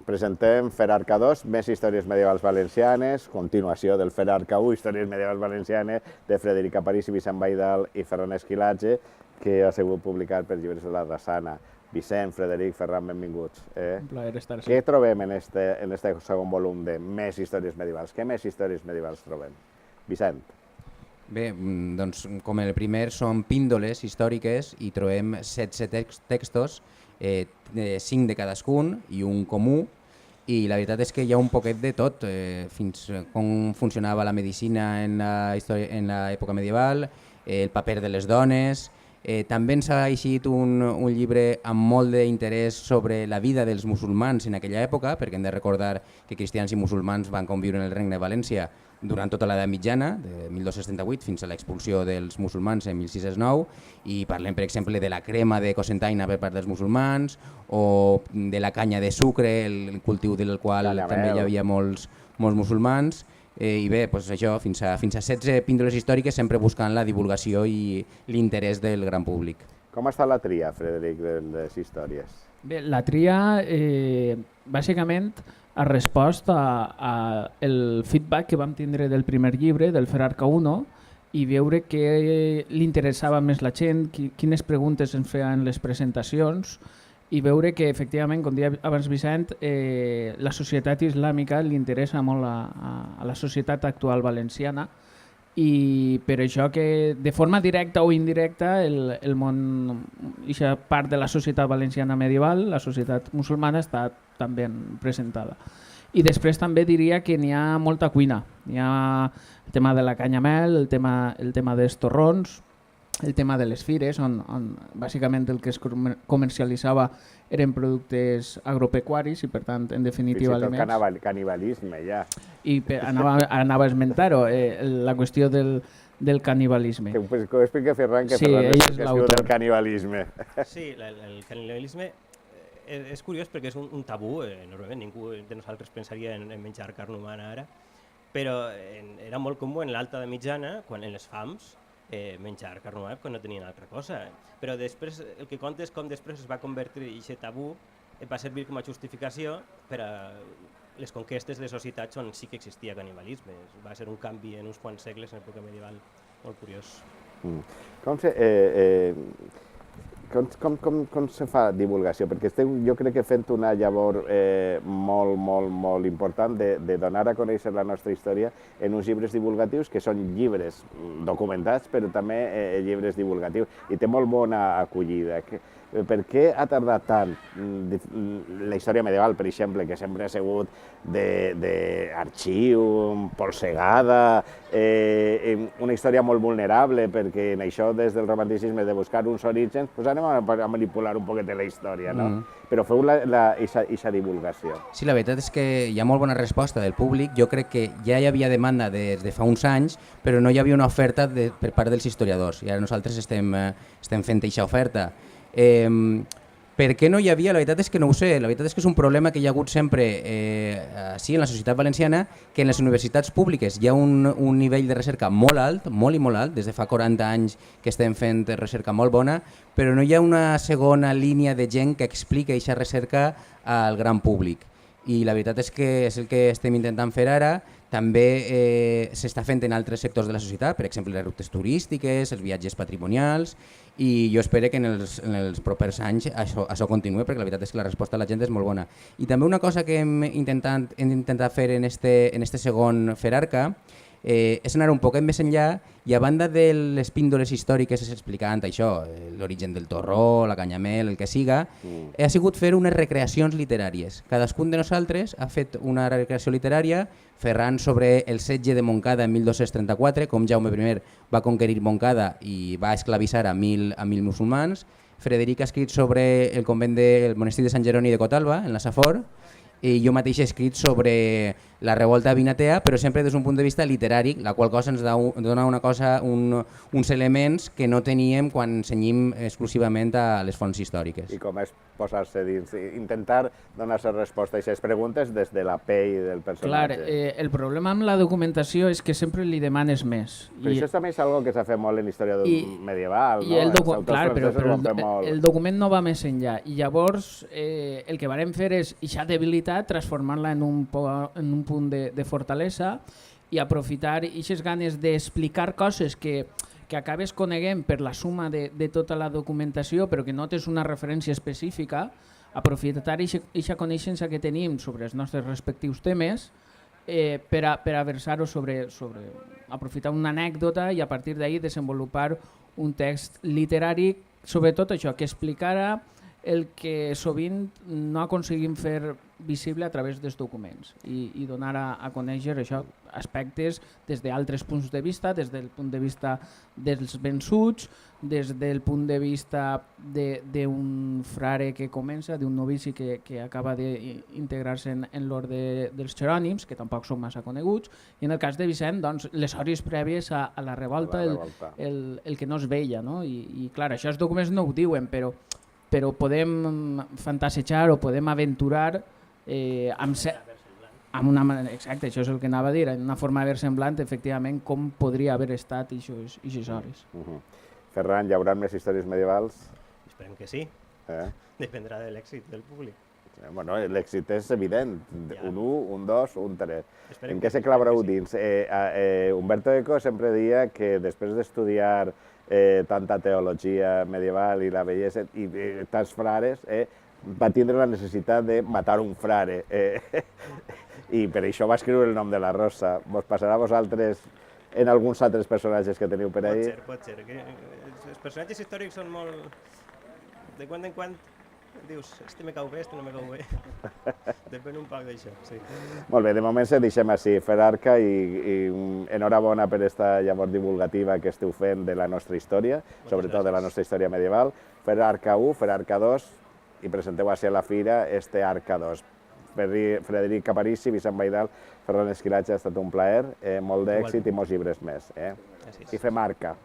Presentem Ferarca 2, més històries medievals valencianes, continuació del Ferarca 1, històries medievals valencianes, de Frederic Aparís i Vicent Baidal i Ferran Esquilatge, que ha sigut publicat per Llibres de la Drassana. Vicent, Frederic, Ferran, benvinguts. Un plaer estar aquí. Què trobem en este segon volum de més històries medievals? Què més històries medievals trobem? Vicent. Bé, doncs com el primer són píndoles històriques i trobem 16 textos, 5 de cadascun i un comú, i la veritat és que hi ha un poquet de tot, fins com funcionava la medicina en l'època medieval, el paper de les dones. També ens ha eixit un llibre amb molt d'interès sobre la vida dels musulmans en aquella època, perquè hem de recordar que cristians i musulmans van conviure en el Regne de València durant tota l'edat mitjana, de 1278 fins a l'expulsió dels musulmans en 1609, i parlem, per exemple, de la crema de cocentaina per part dels musulmans o de la canya de sucre, el cultiu del qual també hi havia molts musulmans. I bé, doncs això, fins a 16 píndoles històriques, sempre buscant la divulgació i l'interès del gran públic. Com està la tria, Frederic, de les històries? Bé, la tria, bàsicament, ha respost al feedback que vam tindre del primer llibre, del Ferarca 1, i veure què li interessava més la gent, quines preguntes ens feien les presentacions, i veure que, efectivament, com deia abans Vicent, la societat islàmica li interessa molt a la societat actual valenciana, i per això que de forma directa o indirecta el món, aquesta part de la societat valenciana medieval, la societat musulmana, està també presentada. I després també diria que n'hi ha molta cuina. N'hi ha el tema de la canyamel, el tema dels torrons, el tema de les fires, on bàsicament el que es comercialitzava eren productes agropecuaris i, per tant, en definitiva, aliments. Fins i tot canibalisme, ja. I anava a esmentar-ho, la qüestió del canibalisme. Que ho explica Ferran, que Ferran és l'explicació del canibalisme. Sí, el canibalisme és curiós perquè és un tabú, normalment ningú de nosaltres pensaria en menjar carn humana ara, però era molt comú en l'alta de mitjana, quan en les fams, menjar carn humana quan no tenien altra cosa. Però després el que conta és com després es va convertir i aquest tabú va servir com a justificació per a les conquestes de societats on sí que existia canibalisme. Va ser un canvi en uns quants segles en l'època medieval molt curiós. Com se fa divulgació? Perquè esteu, jo crec que fent una llavor molt important de donar a conèixer la nostra història en uns llibres divulgatius que són llibres documentats però també llibres divulgatius, i té molt bona acollida. Per què ha tardat tant la història medieval, per exemple, que sempre ha sigut d'arxiu, polsegada, una història molt vulnerable, perquè en això des del romanticisme de buscar uns orígens anem a manipular un poquet de la història, no? Però feu aquesta divulgació. Sí, la veritat és que hi ha molt bona resposta del públic. Jo crec que ja hi havia demanda des de fa uns anys, però no hi havia una oferta per part dels historiadors, i ara nosaltres estem fent aquesta oferta. Per què no hi havia? La veritat és que no ho sé. La veritat és que és un problema que hi ha hagut sempre sí, en la societat valenciana, que en les universitats públiques hi ha un nivell de recerca molt alt, molt i molt alt, des de fa 40 anys que estem fent recerca molt bona, però no hi ha una segona línia de gent que explica aquesta recerca al gran públic. I la veritat és que és el que estem intentant fer ara. També s'està fent en altres sectors de la societat, per exemple les rutes turístiques, els viatges patrimonials, i jo espero que en els propers anys això continuï, perquè la veritat és que la resposta de la gent és molt bona. I també una cosa que hem intentat fer en este segon Ferarca és anar un poquet més enllà, i a banda de les píndoles històriques explicant això, l'origen del torró, la canyamel, el que siga, ha sigut fer unes recreacions literàries. Cadascun de nosaltres ha fet una recreació literària, Ferran sobre el setge de Montcada en 1234, com Jaume I va conquerir Montcada i va esclavitzar a 1.000 musulmans. Frederic ha escrit sobre el convent del monestir de Sant Jeroni de Cotalba, en la Safor, i jo mateix he escrit sobre la revolta vinatea, però sempre des d'un punt de vista literari, la qual cosa ens dona una cosa, uns elements que no teníem quan ensenyem exclusivament a les fonts històriques. I com és posar-se dins, intentar donar-se resposta a aquestes preguntes des de la pell del personatge. Clar, el problema amb la documentació és que sempre li demanes més. Però això també és algo que s'ha fet molt en història medieval, no? Clar, però el document no va més enllà. I llavors el que vàrem fer és aquesta debilitat, transformar-la en un punt de fortalesa i aprofitar aquestes ganes d'explicar coses que acabes coneguent per la suma de tota la documentació, però que no tens una referència específica, aprofitar aquesta coneixença que tenim sobre els nostres respectius temes per a versar-ho sobre aprofitar una anècdota i a partir d'ahí desenvolupar un text literari, sobretot això, que explicara el que sovint no aconseguim fer visible a través dels documents i donar a conèixer això, aspectes des d'altres punts de vista, des del punt de vista dels vençuts, des del punt de vista d'un frare que comença, d'un novici que acaba d'integrar-se en l'orde dels Jerònims, que tampoc són massa coneguts, i en el cas de Vicent, doncs, les hores prèvies a la revolta, el que no es veia, no? I clar, això els documents no ho diuen, però podem fantasejar o podem aventurar amb una manera, exacte, això és el que anava a dir, en una forma versemblant, efectivament, com podria haver estat aquestes hores. Ferran, hi haurà més històries medievals? Esperem que sí. Dependrà de l'èxit del públic. Bueno, l'èxit és evident, un 1, un 2, un 3. En què se clavareu dins? Umberto Eco sempre deia que després d'estudiar tanta teologia medieval i la bellesa i tants frares, va tindre la necessitat de matar un frare i per això va escriure el nom de la rosa. Vos passarà a vosaltres en alguns altres personatges que teniu per ahí? Pot ser. Els personatges històrics són molt... De quan en quan dius, este me cau bé, este no me cau bé. Depèn un poc d'això, sí. Molt bé, de moment se deixem així. Ferarca, i enhorabona per aquesta llavor divulgativa que esteu fent de la nostra història, sobretot de la nostra història medieval. Ferarca 1, Ferarca 2, i presenteu així a la fira este Arca 2. Frederic Caparissi, Vicent Baidal, Ferran Esquilatge, ha estat un plaer, molt d'èxit i molts llibres més. I fem Arca.